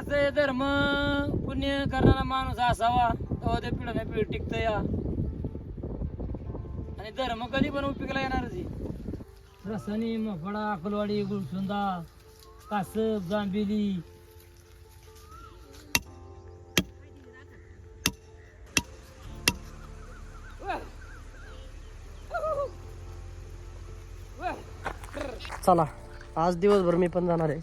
कसं आहे धर्म पुण्य करणारा माणूस असावा तेव्हा ते पिढ्या पिढी टिकत या. आणि धर्म कधी पण उपयोगाला येणारच आहे. रसानी मफळा अकलवाडी गुलसुंदा कासब जांबिली चला आज दिवसभर मी पण जाणार आहे.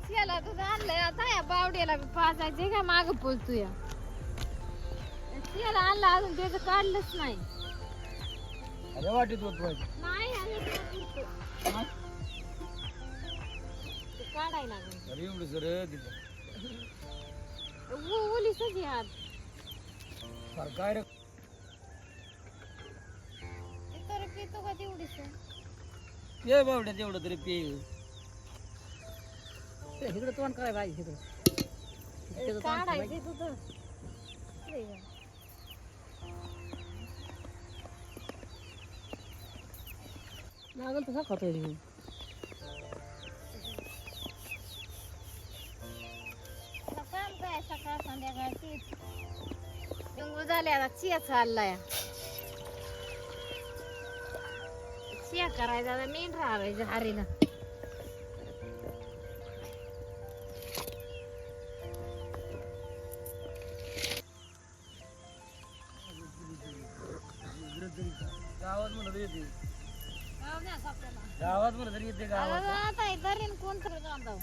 त्याला तुझं आणलंय आता या बावड्याला पाजायचे का माग पोचतोय. त्याला आणलं अजून त्याचं काढलंच नाही. अरे वाटीत होत नाही आणि ते काढायला लागेल. अरे एवढं सर ओलीच आहे हात. काय रे तर पितो का तेवढीच ये बावड्या तेवढं तरी पे. इकडे तोंड काय पाहिजे काढायचे तुझं लागल तसा खातोय मी. काम काय सकाळ संध्याकाळ तेच डेंगू झाले. आता चिया चाललाय चिया करायचा आता मेन राहायचं हारीला. गावात म्हणत येते गावात म्हणत तरी येते गावात. आता तरी कोण करत आणता.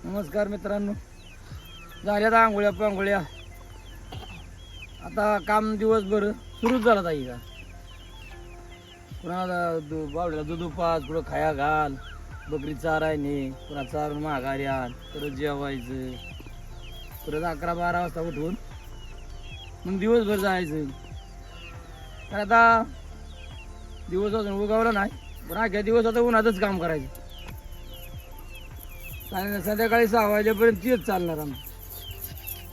नमस्कार मित्रांनो, झाल्यात आंघोळ्या पांघोळ्या. आता काम दिवसभर सुरूच झाला ताई का. कुणाला बावड्याला दूध पाच कुठं खाया घाल, बकरी चारायने, पुन्हा चारून माघारी आण, परत जेवायचं, परत 11-12 वाजता उठून मग दिवसभर जायचं. तर आता दिवस अजून उगावला नाही, पण अख्या दिवस आता उन्हातच काम करायचं. आणि संध्याकाळी 6 वाजेपर्यंत चियाच चालणार आमचं.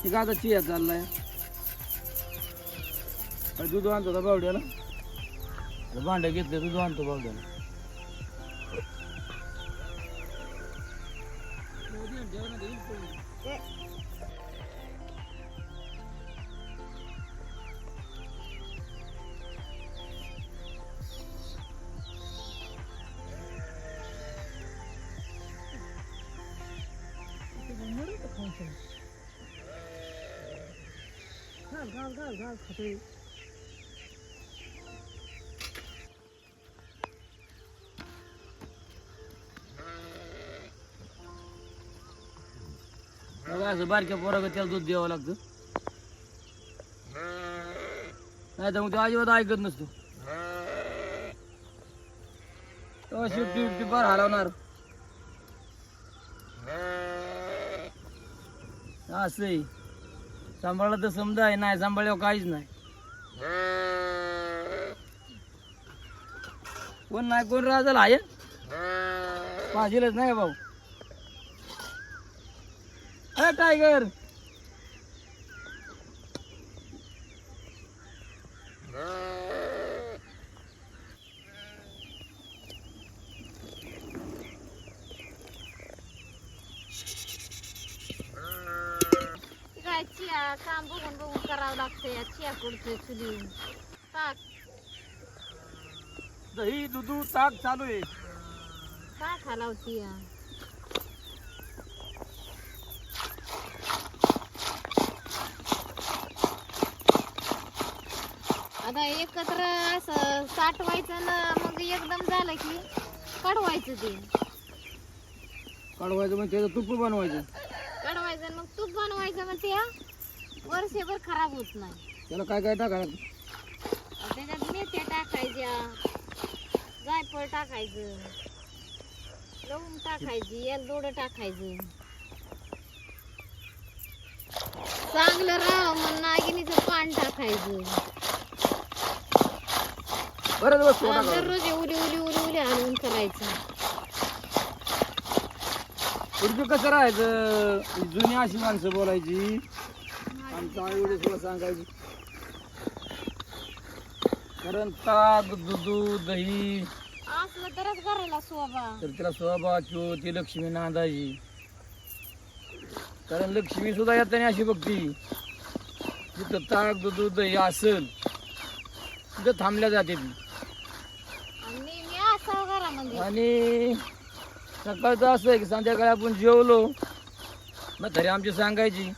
ठीक आहे, आता चिया चाललाय. दूध आणतो का बावड्याला, भांडं घेतलं दूध आणतो बावड्याला. घाल घाल घाल खातोय. असं बारक्या पोराला त्याला दूध द्यावं लागतं, नाही तर मग ते अजिबात ऐकत नसतो. तेव्हा शिफ्टी फार हलवणार. असं सांभाळलं तर समजा आहे, नाही सांभाळल्यावर काहीच नाही. कोण नाही कोण राजल आहे पाहिजेलच नाही भाऊ. अरे टायगर काय चिया काम बघून बघून करावं लागतं. या चिया कुडतोय चुली ताक दही दूध ताक चालू आहे. काय खालावती आता एकत्र असं साठवायचं ना मग एकदम झालं की कडवायचं ते काढवायचं म्हणजे त्याचं तूप बनवायचं. कडवायचं आणि मग तूप बनवायचं मग ते वर्षभर खराब होत नाही. त्याला काय काय टाकायचं? त्याच्यात मेथ्या टाकायच्या, जायफळ टाकायचं, लवंग टाकायची, एलदोडं टाकायचं. चांगलं राहावं म्हणून नागिनीचं पान टाकायचं. बरंच वस्तू टाकायचं. दररोज उली उली उली उली हलवून करायचं. पूर्वी कसं राहायचं, जुनी अशी माणसं बोलायची, आमच्या आई वडील सुद्धा सांगायची. कारण ताक, दूध, दही असलं तरच करायला शोभा. तर तिला स्वभाव किंवा ती लक्ष्मी नांदायची. कारण लक्ष्मी सुद्धा येताना अशी बघती, जिथं ताक, दूध, दही असेल तिथं थांबल्या जाते ती. आणि मी असावं घरामध्ये. आणि सकाळचं असं आहे की संध्याकाळी आपण जेवलो मग तरी आमची सांगायची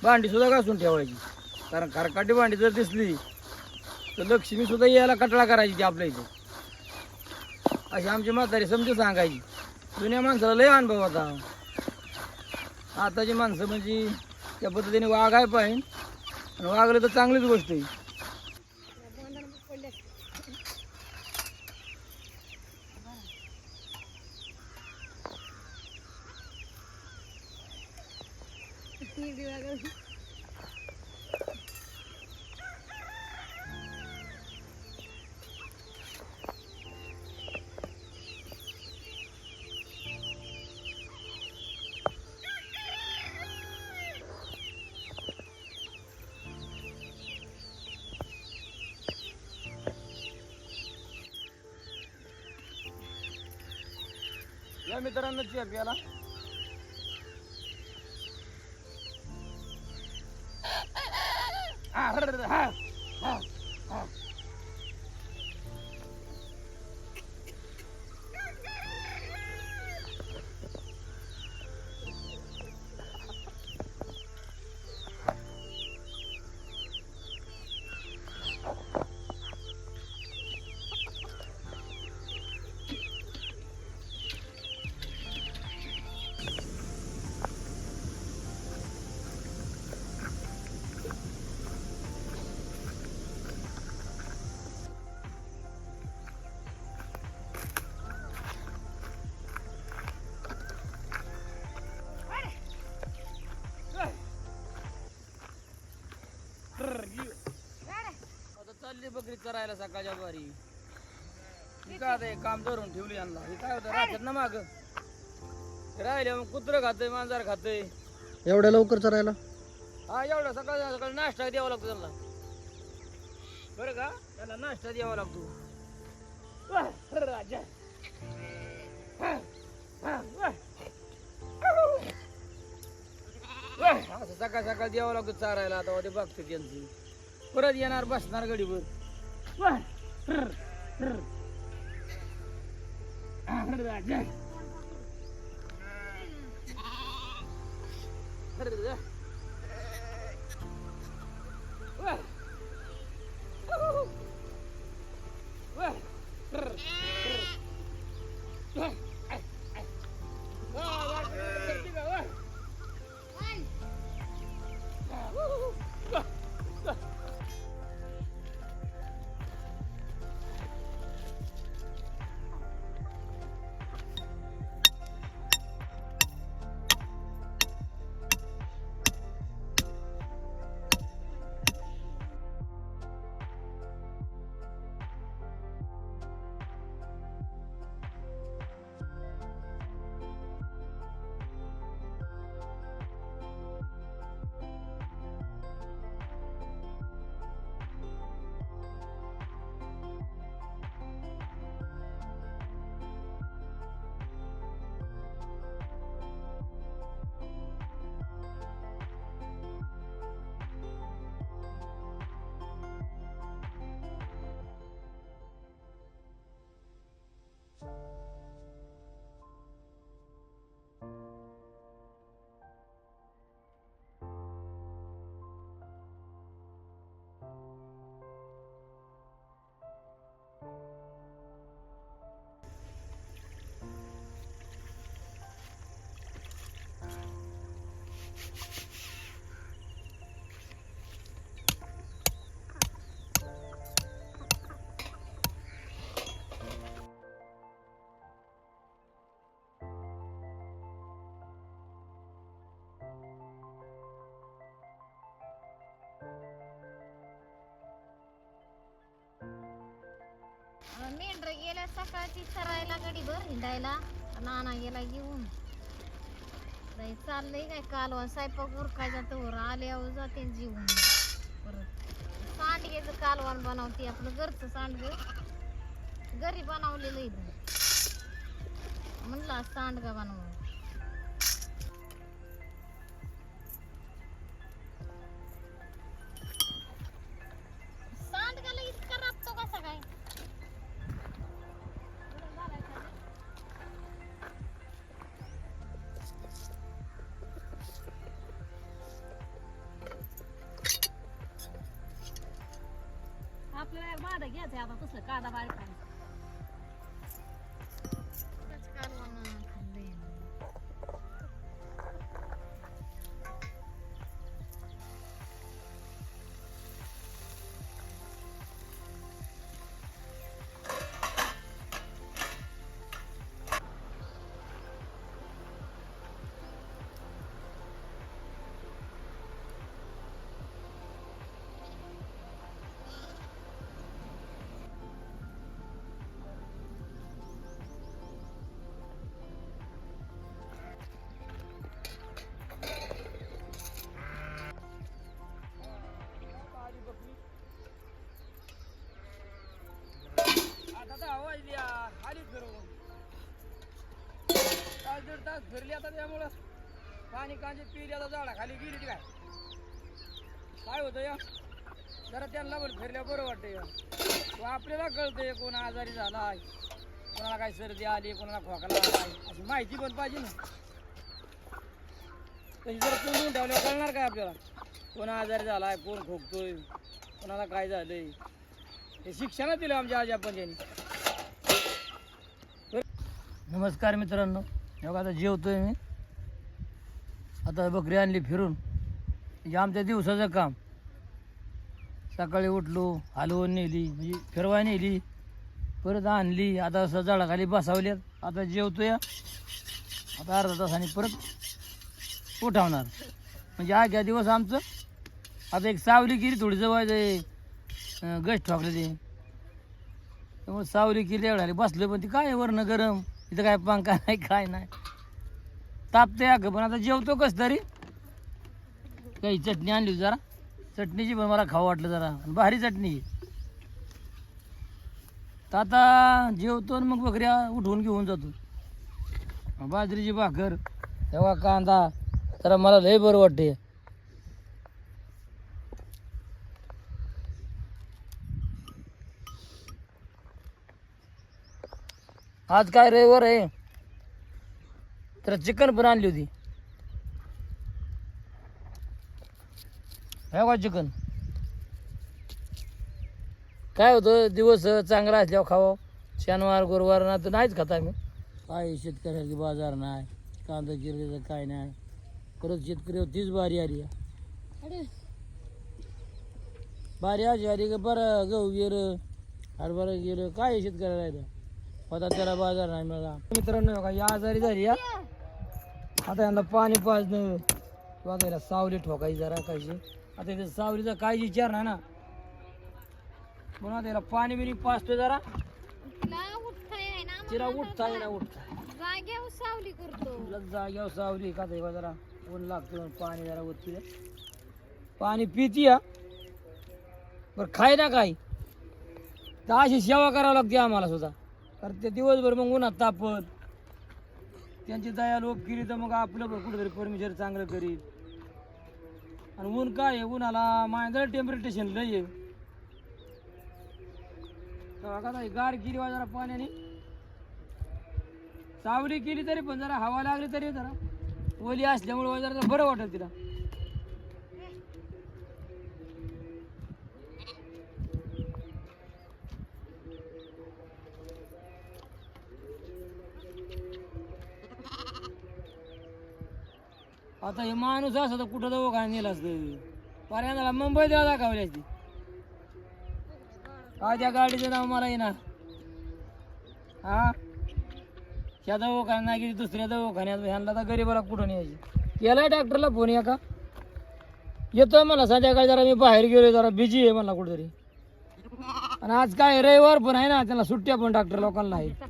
भांडी सुद्धा घासून ठेवायची. कारण खरकाटी भांडी जर दिसली तर लक्ष्मी सुद्धा यायला कटळा करायची ती आपल्या इथे. अशी आमची म्हातारी समजून सांगायची. जुन्या माणसाला लय अनुभव होता. आताची माणसं म्हणजे त्या पद्धतीने वागाय पाहिजे आणि वागलं तर चांगलीच गोष्ट आहे. या मित्रांनो चहा प्याला. आता चालली बकरी चरायला सकाळच्या बारी. ही काय आता हे काम धरून ठेवली यांना. हे काय होतं राहतात ना माग राहिले मग कुत्र खातंय, मांजर खातंय. एवढ्या लवकर चरायला? हा एवढा सकाळ सकाळी नाश्ता द्यावा लागतो त्यांना. बरं का, त्याला नाश्ता द्यावा लागतो. राजा असं सकाळ सकाळ द्यावं लागतं चारायला. आता ते बघते त्यांची. परत येणार बसणार गडीवर. राजा मेंढर गेल्या सकाळची चरायला गडीभर हिंडायला. नाना गेला घेऊन. लय चाललंय काय कालवण स्वयंपाक उरकायचा तर आल्यावर जाते जीवन. परत सांडग्याचं कालवण बनवते, आपलं घरचं सांडग घरी बनवलेलं इथं. म्हणलं सांडगा बनव. सांडगाला इतका राबतो कसा काय? आपल्याला भाडं घ्यायचं आता तसलं कांदा बारीक करायचं. कालवण खाल्लंय. तास फिरली आता त्यामुळं पाणी कांदे पिली आता झाडा खाली गेली ती काय होतं या जरा त्यांना पण फिरल्या बरं वाटतं. आपल्याला कळतंय कोण आजारी झालाय, कोणाला काय सर्दी आली, कोणाला खोकला आलाय, अशी माहिती पण पाहिजे ना. तशी जर तोंडून ठेवल्यावर कळणार काय आपल्याला कोण आजारी झालाय, कोण खोकतोय, कोणाला काय झालंय. हे शिक्षणच दिलं आमच्या आजी पंजांनी. नमस्कार मित्रांनो, बघा आता जेवतोय मी. आता बकरी आणली फिरून. म्हणजे आमच्या दिवसाचं काम. सकाळी उठलो, हलवून नेली, म्हणजे फिरवाय नेली, परत आणली, आता असं झाडाखाली बसावल्यात. आता जेवतोय, आता अर्धा तासाने परत उठावणार. म्हणजे आख्या दिवस आमचं आता एक सावली केली, थोडी जवळ गश ठोकले ते, त्यामुळे सावली केली एवढ्याला बसलो. पण ती काय वरनं गरम, इथं काय पंखा नाही काय नाही, तापते अगं. पण आता जेवतो कस तरी. काही चटणी आणली जरा, चटणीची पण मला खावं वाटलं जरा, भारी चटणी. तर आता जेवतो आणि मग बकऱ्या उठवून घेऊन जातो. बाजरीची भाकर, तेव्हा कांदा, जरा मला लय बरं वाटते. आज काय रविवार आहे, तर चिकन पण आणली होती. हे का चिकन काय होतं, दिवस चांगला असल्यावर खावं. शनिवार गुरुवार ना तर नाहीच खाता मी. काय शेतकऱ्याची बाजार नाही, कांदा जिरल्याचं काय नाही. परत शेतकरी तीच बारी आली. बारी अशी आली का बरं गहू गेलं, हरभरा गेलं, काय शेतकऱ्याला येतं. आता त्याला बाजार नाही मिळाला. मित्रांनो का या आजारी झाली या. आता यांना पाणी पाजणं किंवा त्याला सावली ठोकायची जरा कायची. आता इथे सावलीचा काही विचार नाही ना, पुन्हा त्याला पाणी बिणी पाजतो जरा. तिला उठताय आहे ना, तिला उठता येईना उठता. जाग्यावर सावली करतो. तुला जाग्यावर सावली का तेव्हा जरा ऊन लागतो, पाणी जरा वरती पाणी पिती या. बरं खाय ना काय तर अशी सेवा करावं लागते आम्हाला सुद्धा. कारण ते दिवसभर मग उन्हात तापत, त्यांची दया लोक केली तर मग आपलं कुठेतरी परमेश्वर चांगलं करील. आणि ऊन काय आहे, उन्हाला माझं टेम्परेचर लय आहे. का गार केली वा जरा पाण्याने, सावली केली तरी पण जरा हवा लागली तरी जरा ओली असल्यामुळे जरा बरं वाटेल तिला. आता हे माणूस असं तर कुठं दवाखान्यात नेलं असतं, पर्यंत मुंबईत दाखवली असती. त्या गाडीचं नाव मला येणार. हा ह्या दवाखान्यात नाही गेली दुसऱ्या दवाखान्यात, ह्यांना तर गरीबाला कुठं न्यायची. केलाय डॉक्टरला फोन या का येतोय मला संध्याकाळी जरा मी बाहेर गेलोय जरा बिझी आहे मला कुठेतरी आणि आज काय रविवार पण आहे ना त्यांना सुट्ट्या पण डॉक्टर लोकांना आहेत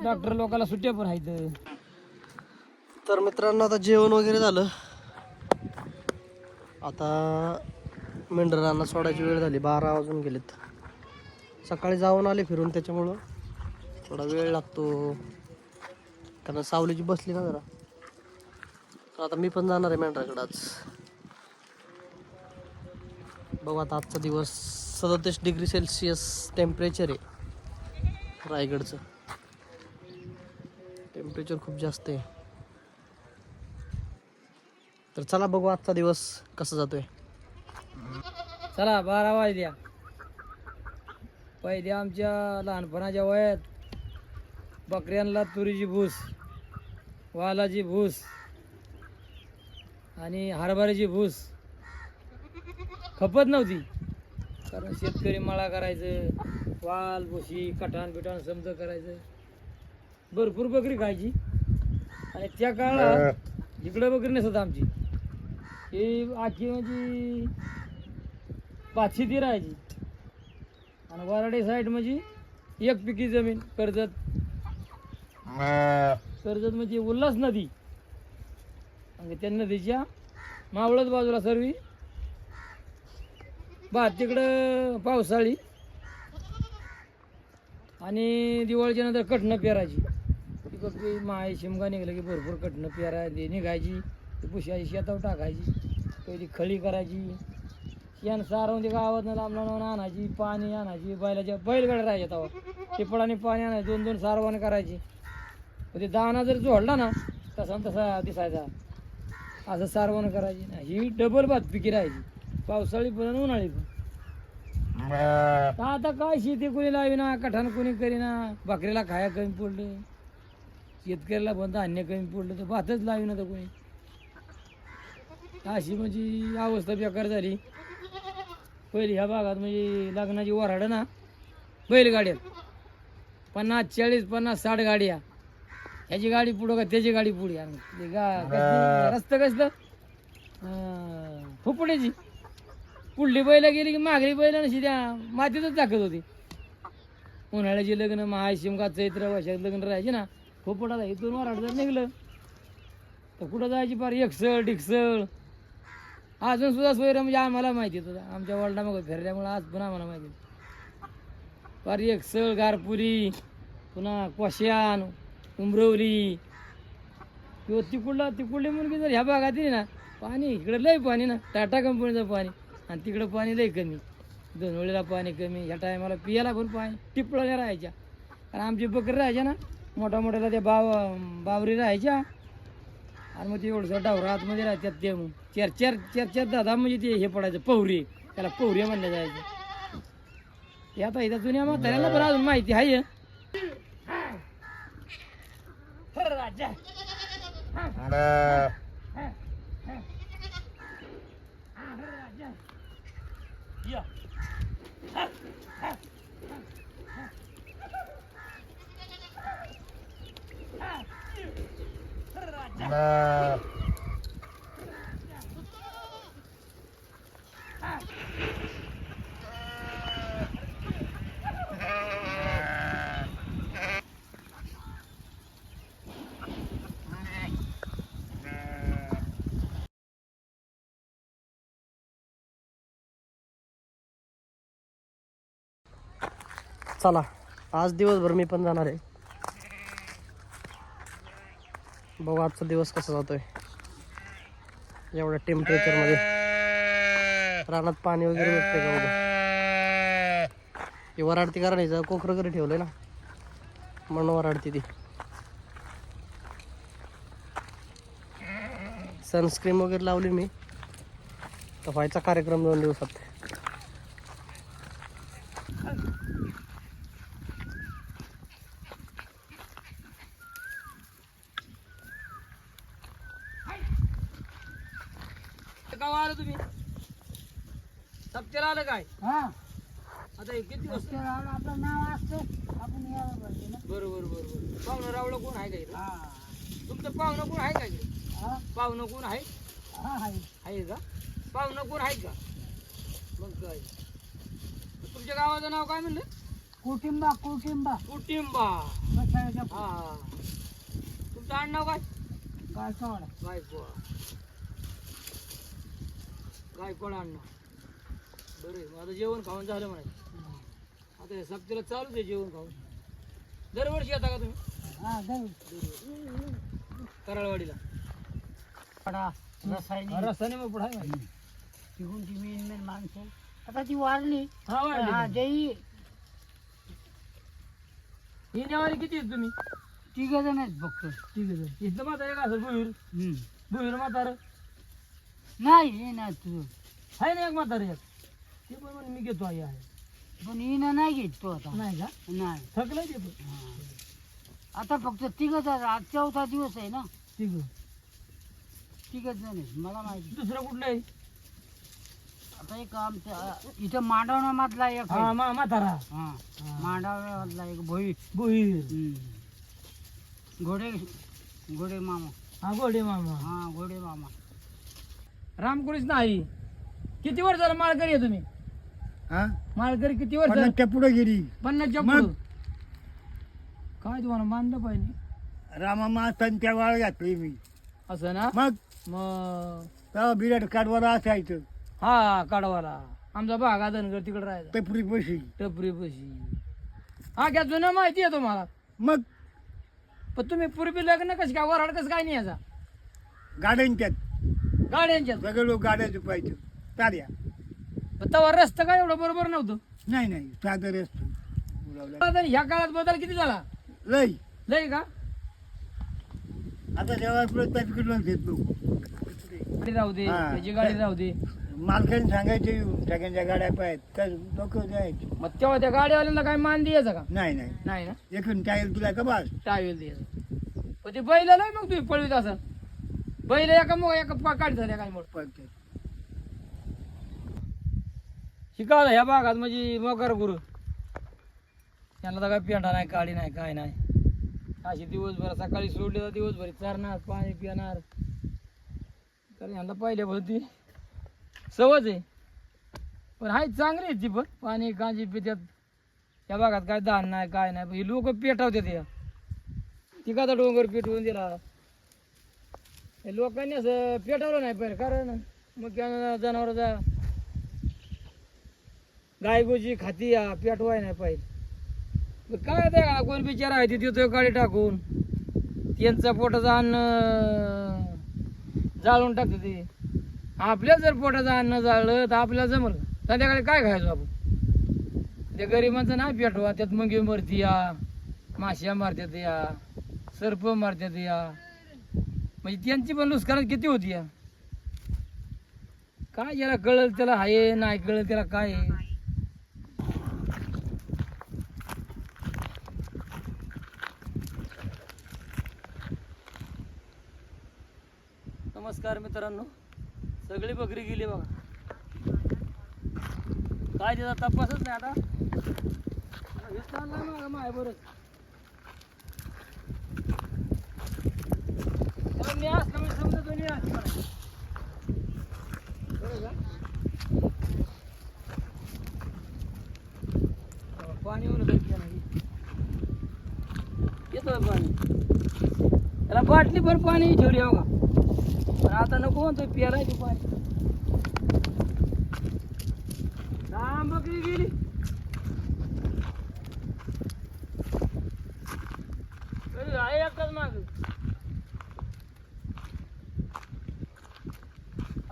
डॉक्टर लोकांना सुट्ट्या पण आहेत. तर मित्रांनो आता जेवण वगैरे झालं. आता मेंढरांना सोडायची वेळ झाली. 12 वाजून गेलेत. सकाळी जाऊन आले फिरून त्याच्यामुळं थोडा वेळ लागतो कारण सावलीची बसली ना जरा. तर आता मी पण जाणार आहे मेंढराकडे आज. बघू आता आजचा दिवस 37 डिग्री सेल्सिअस टेम्परेचर आहे रायगडचं. टेम्परेचर खूप जास्त आहे. तर चला बघू आजचा दिवस कसा जातोय. चला 12 वाजल्या. पहिले आमच्या लहानपणाच्या वयात बकऱ्यांना तुरीची भूस वालाची भूस आणि हरभऱ्याची भूस खपत नव्हती कारण शेतकरी मळा करायचं वाल भुशी कठाण बिठाण समज करायचं भरपूर बकरी खायची. आणि त्या काळात इकडं बकरी नसत आमची ही आखी म्हणजे पाचशे ती राहायची आणि वराडे साईड म्हणजे एक पिकी जमीन कर्जत म्हणजे उल्हास नदी आणि त्या नदीच्या मावळत बाजूला सर्वी भात तिकडं पावसाळी आणि दिवाळीच्या नंतर कटणं पेरायची. ती बकरी माय शिमगा निघलं की भरपूर कटणं पेरायची निघायची ती पुशाची शेतावर टाकायची पहिली खळी करायची शेण सारवून ते गावातनं लांब लांब आणायची पाणी आणायची बैलाच्या बैलगाड्या राहायच्या तेव्हा टिपळाने पाणी आणायचं 2-2 सारवण करायची. ते दाना जर जोडला ना तसा तसा दिसायचा असं सारवण करायची ना. ही डबल भात पिकी राहायची पावसाळी पण उन्हाळी पण. आता काय शेती कोणी लावी ना कठाण कोणी करीना बकरीला खाया कमी पडले शेतकऱ्याला पण धान्य कमी पडलं तर भातच लावी ना तर कोणी. अशी म्हणजे अवस्था बेकार झाली. पहिली ह्या भागात म्हणजे लग्नाची वऱ्हाड ना बैलगाड्यात 50-40 50-60 गाड्या ह्याची गाडी पुढं का त्याची गाडी पुढे रस्ता कसलं फुपड्याची पुढली बैला गेली की मागली बैला नशी त्या मातीतच दाखवत होती. उन्हाळ्याची लग्न महाशिमगा चैत्र वर्षात लग्न राहायचे ना फुपडाला इथून वऱ्हाड जर निघलं तर कुठं जायची फार एकसळ डिकसळ अजून सुद्धा सोयरा म्हणजे आम्हाला माहिती होतं आमच्या वडिला मग फिरल्यामुळं आज पण आम्हाला माहिती फार एकसळ गारपुरी पुन्हा कोश्यान उमरवली किंवा तिकडली मुलगी जर ह्या भागात येईल ना पाणी इकडं लय पाणी ना टाटा कंपनीचं पाणी आणि तिकडं पाणी लय कमी दोनवळीला पाणी कमी ह्या टायमाला पियाला पण पाणी टिपळाल्या राहायच्या आणि आमची बकरी राहायच्या ना मोठ्या मोठ्याला त्या बावरी राहायच्या आणि मग ते एवढं डावरा आतमध्ये राहतात ते मग चार दादा म्हणजे ते हे पडायचं पवरी त्याला पवरी म्हणलं जायचं. ते आता इथं जुन्या म्हाताऱ्याला पण अजून माहिती आहे. राजा चला आज दिवसभर मी पण जाणार आहे. बघू आजचा दिवस कसा जातोय. एवढ्या टेम्परेचरमध्ये रानात पाणी वगैरे भेटते का बघू. ही वराडती करायचं कोकरं वगैरे ठेवलंय ना म्हणून वराडती ती. सनस्क्रीन वगैरे लावली मी तर व्हायचा कार्यक्रम 2 दिवसात. गावा आलं तुम्ही सप्त्याला आलं काय आता हे किती वाजता आपलं नाव असतं आपण यायला पाहिजे ना. बरोबर पाहुणं रावलं कोण आहे का इथं तुमचं पाहुणं कोण आहे का इकडे? पाहुणं कोण आहे? आहे का? पाहुणं कोण आहे का? मग काय तुमच्या गावाचं नाव काय म्हणलं? कुटिंबा कुटिंबा कुटिंबा. हा तुमचं आडनाव काय? गायकवाड. गायकवाड. गायकवाड आडनाव. बरं आहे. मग आता जेवण खाऊन झालं म्हणायचं. आता हे सप्त्याला चालूच आहे जेवण खाऊन. दरवर्षी येता का तुम्ही? कराळवाडीला रस्त्याने मग पुढे आहे तिकडून ती मेन माणसं आता ती वारली. हा वाढली. जई येण्यावारी किती आहेत तुम्ही? तिघ जण आहेत फक्त. ठीक आहे. इथलं म्हातार का असं भुईर भुईर म्हातार नाही हे नाही तुझं आहे ना एक म्हातार एक ते पण म्हणे मी घेतो आई आहे. पण हिनं नाही घेत तो आता. नाही का? नाही थकलंय ते पण. आता फक्त तिघच आहे. आज 4था दिवस आहे ना. ठीक तिघच जण आहेत मला माहिती. दुसरं कुठलं आहे? आता एक आमच्या इथं मांडवण्यामधला एक आहे. हा म्हातारा हा मांडवण्यामधला एक भोई. भुईर. घोडे घोडे मामा. हा गोडे मामा. हा घोडे मामा. रामकृष्ण आई किती वर्ष झालं माळकरी आहे तुम्ही? हा माळकरी किती वर्ष झालं? 50च्या पुढे गेली. 50च्या मग? पुढं. काय तुम्हाला मानलं पाहिजे रामा मास्तांच्या वाळ घातली मी. असं ना? मग मग तेव्हा बिराट काढवर असायचं. हा काढवाला आमचा भागा धनगर तिकडे राहायचा टपरी पशी. टपरी पशी. हा क्या जुनं माहिती आहे तुम्हाला. मग पण तुम्ही पूर्वी लग्न कसं काय वराड कसं काय नाही याचा गाड्यांच्यात गाड्यांच्यात? सगळे लोक गाड्याचं पाहिजे चाल्या. पण तेव्हा रस्ता काय एवढं बरोबर नव्हतं. नाही नाही सादर असतो. आता ह्या काळात बदल किती झाला? लय लय का? आता जेव्हा त्याच्याकडून घेत लोक गाडी राहू दे हा. त्याची गाडी राहू दे. मालकाने सांगायचे येऊन सगळ्यांच्या गाड्या पाहिजेत तर लोक द्यायचे. मग तेव्हा त्या गाडीवाल्यांना काय मान द्यायचा का? नाही नाही नाही ना. एकूण टाईल तुला का बस. टावेल द्यायचं. पण ते बैला नाही मग तुम्ही पळवीत असं बैल एका मग एका काढी झाल्या काय मोठ पडते. शिकायला ह्या भागात म्हणजे मोकार गुरु त्यांना तर काय पेंढा नाही काळी नाही काय नाही. अशी दिवसभर सकाळी सोडले तर दिवसभर चारणार पाणी पिणार. कारण ह्यांना पहिल्यापासून ती सवच आहे. पण हाय चांगली आहे ती पण पाणी कांजी पित्यात. या भागात काय धान नाही काय नाही. पण ही लोक पेटवतात या तिघाचा डोंगर पेटवून दिला. हे लोकांनी असं पेटवलं नाही पाहिजे कारण मग जनावरांचा गायगोजी खाती या पेटवाय नाही पाहिजे. मग काय त्या कोण बिचारा आहे तिथे गाडी टाकून त्यांचा पोटाचं अन्न जाळून टाकते ते. आपल्या जर पोटाचं अन्न जाळलं तर आपल्याला जमल संध्याकाळी काय खायचो आपण? त्या गरिबांचं नाही पेटवा. त्यात मुंगी मरती या माश्या मारतात या सर्प मारतात या म्हणजे त्यांची पण नुकसान किती होती या. काय ज्याला कळल त्याला आहे नाही कळल त्याला काय आहे. नमस्कार मित्रांनो. सगळी बकरी गेली बघा. काय त्याचा तपासच नाही आता. हे चाललंय मग माय बरंच. न्यास कमी समजा दोन्ही असते मला. बरं का? पाणी होऊन येतोय पाणी. त्याला बाटली भर पाणी ठेवली हो का. पण आता नको म्हणतोय प्यायला ते पाणी. लांब बकरी गेली. आहे एकच माग.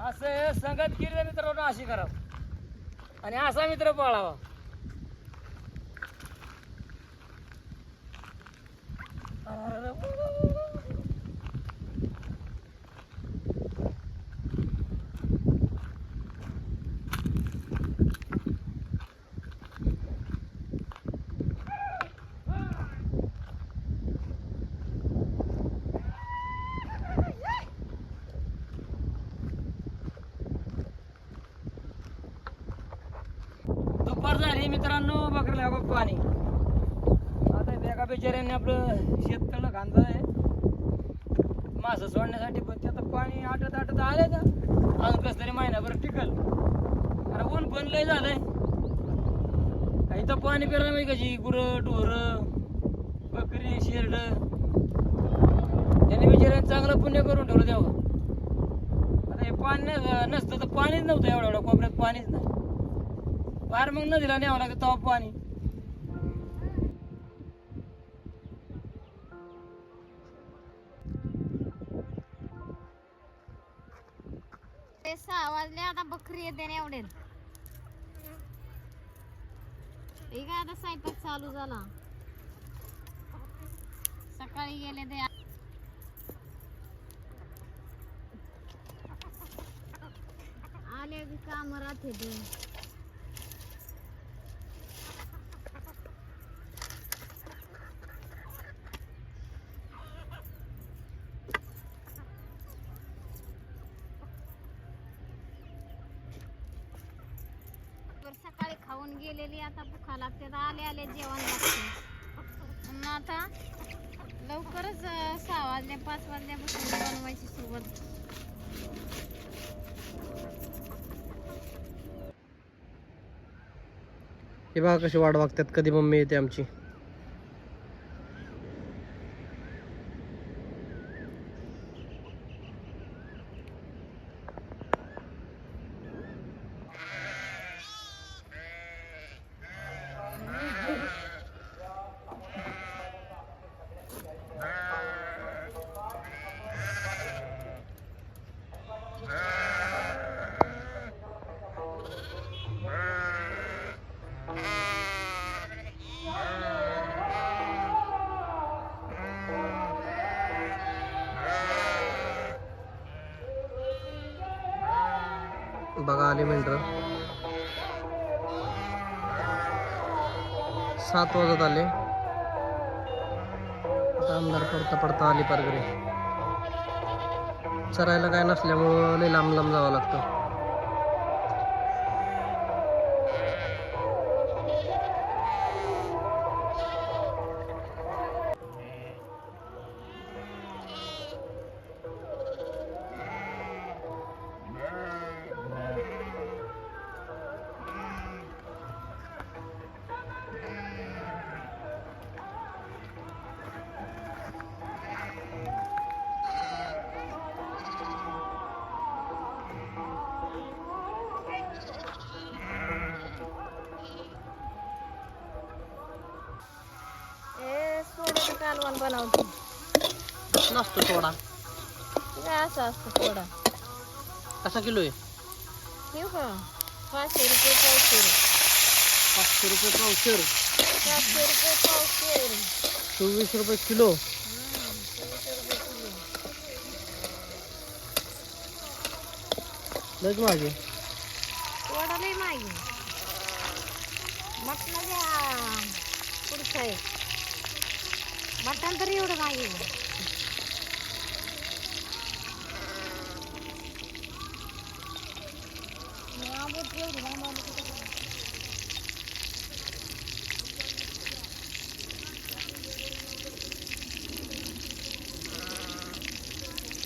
असं संगत केली मित्रांनो अशी करावं आणि असा मित्र पाळावा. दुपार झाली मित्रांनो. बकरीला बघ पाणी. आता एका बिचाऱ्याने आपलं शेत तळं खांदलं आहे. मासं सोडण्यासाठी, पण ते आता पाणी आटत आटत आलंय का अजून कसं तरी महिनाभर टिकल. अरे ऊन पण लय झालंय. इथं पाणी प्यायला नाही कशी गुरं ढोरं बकरी शेरड त्यांनी बिचाऱ्याने चांगलं पुण्य करून ठेवलं तेव्हा. आता हे पाणी नसतं तर पाणीच नव्हतं, एवढ्या एवढ्या कोपऱ्यात पाणीच नाही. बाहेर मग नदीला न्यावं लागतं तेव्हा पाणी. ते 6 वाजले, आता बकरी येते ना एवढे. ठीक आहे, आता स्वयंपाक चालू झाला. सकाळी गेले ते आले की काम राहते ते. सकाळी खाऊन गेलेली, आता भुका लागते, आले आले जेवण लागते. आता लवकरच 6 वाजले 5 वाजल्यापासून बनवायची सुरुवात. हे बघा कशी वाट बघतात कधी मम्मी येते आमची. बघा आली मेंढर. 7 वाजत आले. आता आमदार पडता पडता आली परगरे. चरायला काय नसल्यामुळं लय लांब लांब जावं लागतं. सोड्याचं कालवण बनवतो. नसतो सोडा. काय असं असतं सोडा. कसा किलो आहे? येऊ का? 500 रुपये पावशेर. 500 रुपये पावशेर. 700 रुपये पावशेर. 24 रुपये किलो. 24 रुपये किलो. लयच मागे. सोडा लई मागे. मटणाच्या पुढचं आहे. मटण तरी एवढं मागे.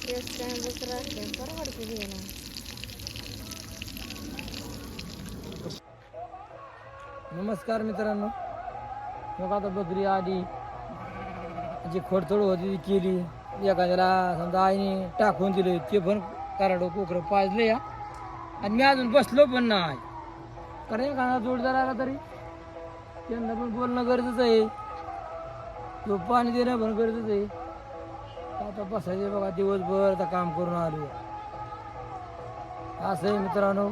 तेच काय बकरं असते परवडते घ्यायला. नमस्कार मित्रांनो. मग आता बकरी आली, जी खोडतोड होती ती केली. एखाद्याला समजा आईने टाकून दिलं ते पण कराडं कोकरं पाजलं या. आणि मी अजून बसलो पण नाही, कारण एखादा जोडदार आला तरी त्यांना पण बोलणं गरजेचं आहे, तो पाणी देणं पण गरजेचं आहे. आता बसायचे बघा दिवसभर आता काम करून आलो असं आहे मित्रांनो.